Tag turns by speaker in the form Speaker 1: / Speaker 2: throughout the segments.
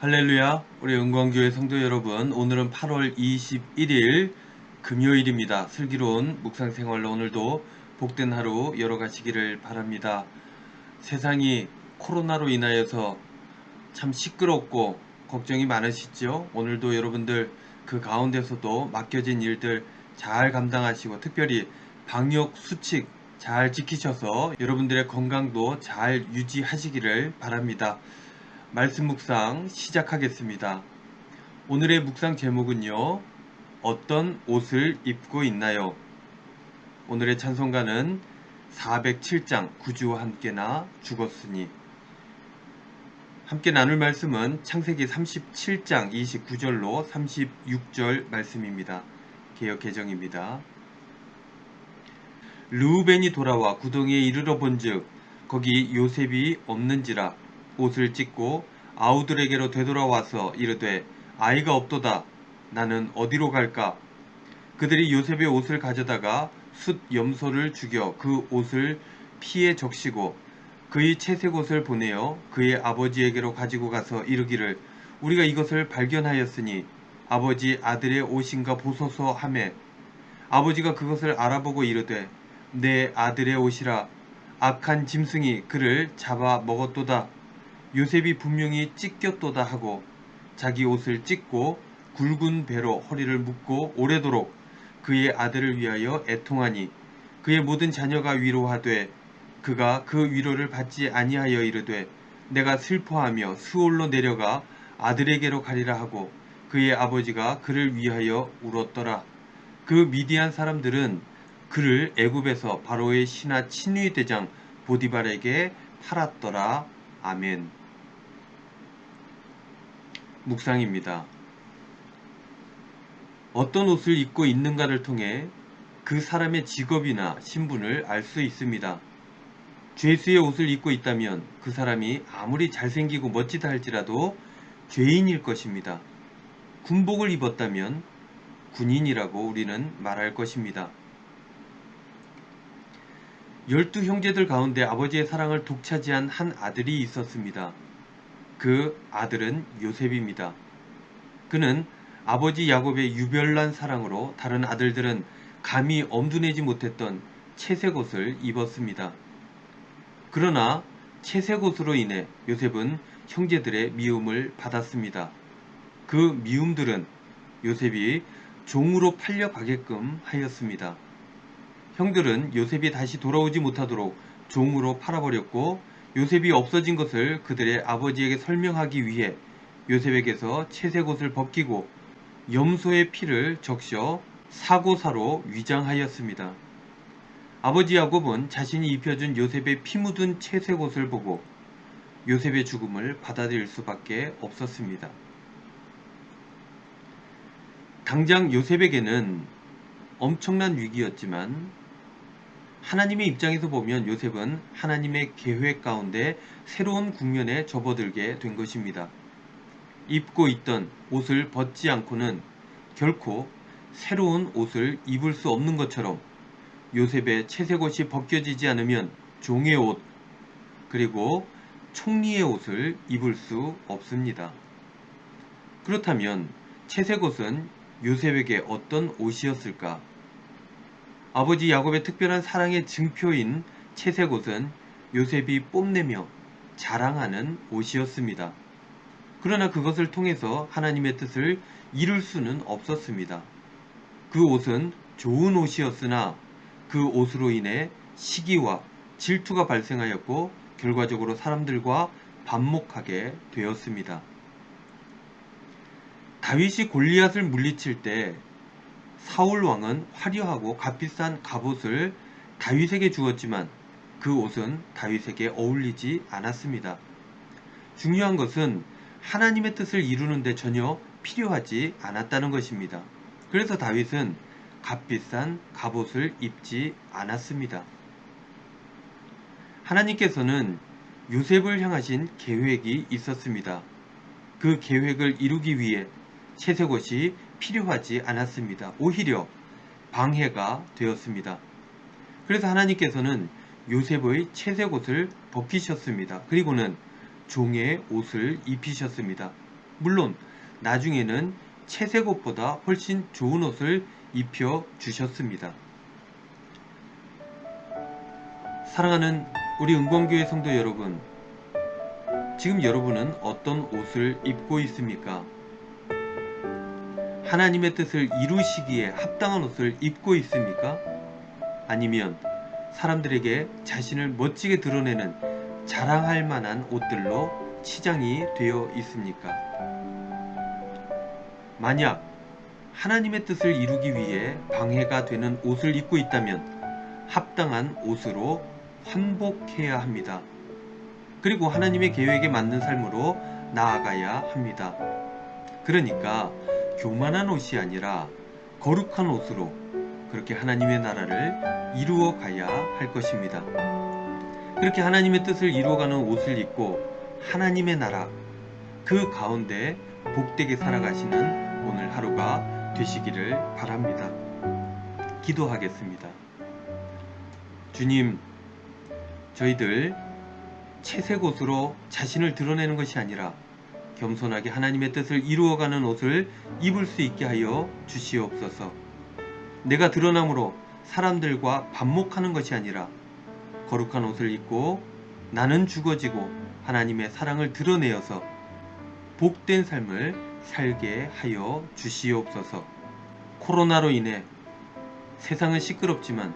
Speaker 1: 할렐루야, 우리 영광교회 성도 여러분, 오늘은 8월 21일 금요일입니다. 슬기로운 묵상생활로 오늘도 복된 하루 열어가시기를 바랍니다. 세상이 코로나로 인하여서 참 시끄럽고 걱정이 많으시죠? 오늘도 여러분들 그 가운데서도 맡겨진 일들 잘 감당하시고 특별히 방역 수칙 잘 지키셔서 여러분들의 건강도 잘 유지하시기를 바랍니다. 말씀 묵상 시작하겠습니다. 오늘의 묵상 제목은요, 어떤 옷을 입고 있나요? 오늘의 찬송가는 407장 구주와 함께나 죽었으니. 함께 나눌 말씀은 창세기 37장 29절로 36절 말씀입니다. 개역 개정입니다. 르우벤이 돌아와 구덩이에 이르러 본즉 거기 요셉이 없는지라. 옷을 찢고 아우들에게로 되돌아와서 이르되 아이가 없도다. 나는 어디로 갈까? 그들이 요셉의 옷을 가져다가 숫 염소를 죽여 그 옷을 피에 적시고 그의 채색 옷을 보내어 그의 아버지에게로 가지고 가서 이르기를 우리가 이것을 발견하였으니 아버지 아들의 옷인가 보소서 하매 아버지가 그것을 알아보고 이르되 내 아들의 옷이라. 악한 짐승이 그를 잡아 먹었도다. 요셉이 분명히 찢겼도다 하고 자기 옷을 찢고 굵은 배로 허리를 묶고 오래도록 그의 아들을 위하여 애통하니 그의 모든 자녀가 위로하되 그가 그 위로를 받지 아니하여 이르되 내가 슬퍼하며 스올로 내려가 아들에게로 가리라 하고 그의 아버지가 그를 위하여 울었더라. 그 미디안 사람들은 그를 애굽에서 바로의 신하 친위 대장 보디발에게 팔았더라. 아멘. 묵상입니다. 어떤 옷을 입고 있는가를 통해 그 사람의 직업이나 신분을 알 수 있습니다. 죄수의 옷을 입고 있다면 그 사람이 아무리 잘생기고 멋지다 할지라도 죄인일 것입니다. 군복을 입었다면 군인이라고 우리는 말할 것입니다. 12형제들 가운데 아버지의 사랑을 독차지한 한 아들이 있었습니다. 그 아들은 요셉입니다. 그는 아버지 야곱의 유별난 사랑으로 다른 아들들은 감히 엄두내지 못했던 채색 옷을 입었습니다. 그러나 채색 옷으로 인해 요셉은 형제들의 미움을 받았습니다. 그 미움들은 요셉이 종으로 팔려가게끔 하였습니다. 형들은 요셉이 다시 돌아오지 못하도록 종으로 팔아버렸고 요셉이 없어진 것을 그들의 아버지에게 설명하기 위해 요셉에게서 채색 옷을 벗기고 염소의 피를 적셔 사고사로 위장하였습니다. 아버지 야곱은 자신이 입혀준 요셉의 피 묻은 채색 옷을 보고 요셉의 죽음을 받아들일 수밖에 없었습니다. 당장 요셉에게는 엄청난 위기였지만 하나님의 입장에서 보면 요셉은 하나님의 계획 가운데 새로운 국면에 접어들게 된 것입니다. 입고 있던 옷을 벗지 않고는 결코 새로운 옷을 입을 수 없는 것처럼 요셉의 채색 옷이 벗겨지지 않으면 종의 옷, 그리고 총리의 옷을 입을 수 없습니다. 그렇다면 채색 옷은 요셉에게 어떤 옷이었을까? 아버지 야곱의 특별한 사랑의 증표인 채색 옷은 요셉이 뽐내며 자랑하는 옷이었습니다. 그러나 그것을 통해서 하나님의 뜻을 이룰 수는 없었습니다. 그 옷은 좋은 옷이었으나 그 옷으로 인해 시기와 질투가 발생하였고 결과적으로 사람들과 반목하게 되었습니다. 다윗이 골리앗을 물리칠 때 사울 왕은 화려하고 값비싼 갑옷을 다윗에게 주었지만 그 옷은 다윗에게 어울리지 않았습니다. 중요한 것은 하나님의 뜻을 이루는데 전혀 필요하지 않았다는 것입니다. 그래서 다윗은 값비싼 갑옷을 입지 않았습니다. 하나님께서는 요셉을 향하신 계획이 있었습니다. 그 계획을 이루기 위해 채색 옷이 필요하지 않았습니다. 오히려 방해가 되었습니다. 그래서 하나님께서는 요셉의 채색 옷을 벗기셨습니다. 그리고는 종의 옷을 입히셨습니다. 물론 나중에는 채색 옷보다 훨씬 좋은 옷을 입혀 주셨습니다. 사랑하는 우리 은권교회 성도 여러분, 지금 여러분은 어떤 옷을 입고 있습니까? 하나님의 뜻을 이루시기에 합당한 옷을 입고 있습니까? 아니면 사람들에게 자신을 멋지게 드러내는 자랑할 만한 옷들로 치장이 되어 있습니까? 만약 하나님의 뜻을 이루기 위해 방해가 되는 옷을 입고 있다면 합당한 옷으로 환복해야 합니다. 그리고 하나님의 계획에 맞는 삶으로 나아가야 합니다. 그러니까 교만한 옷이 아니라 거룩한 옷으로 그렇게 하나님의 나라를 이루어 가야 할 것입니다. 그렇게 하나님의 뜻을 이루어가는 옷을 입고 하나님의 나라 그 가운데 복되게 살아가시는 오늘 하루가 되시기를 바랍니다. 기도하겠습니다. 주님, 저희들 채색 옷으로 자신을 드러내는 것이 아니라 겸손하게 하나님의 뜻을 이루어가는 옷을 입을 수 있게 하여 주시옵소서. 내가 드러남으로 사람들과 반목하는 것이 아니라 거룩한 옷을 입고 나는 죽어지고 하나님의 사랑을 드러내어서 복된 삶을 살게 하여 주시옵소서. 코로나로 인해 세상은 시끄럽지만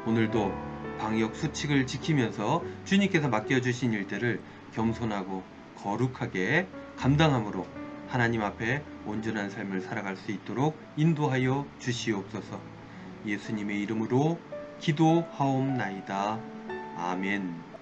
Speaker 1: 오늘도 방역 수칙을 지키면서 주님께서 맡겨주신 일들을 겸손하고 거룩하게 감당함으로 하나님 앞에 온전한 삶을 살아갈 수 있도록 인도하여 주시옵소서. 예수님의 이름으로 기도하옵나이다. 아멘.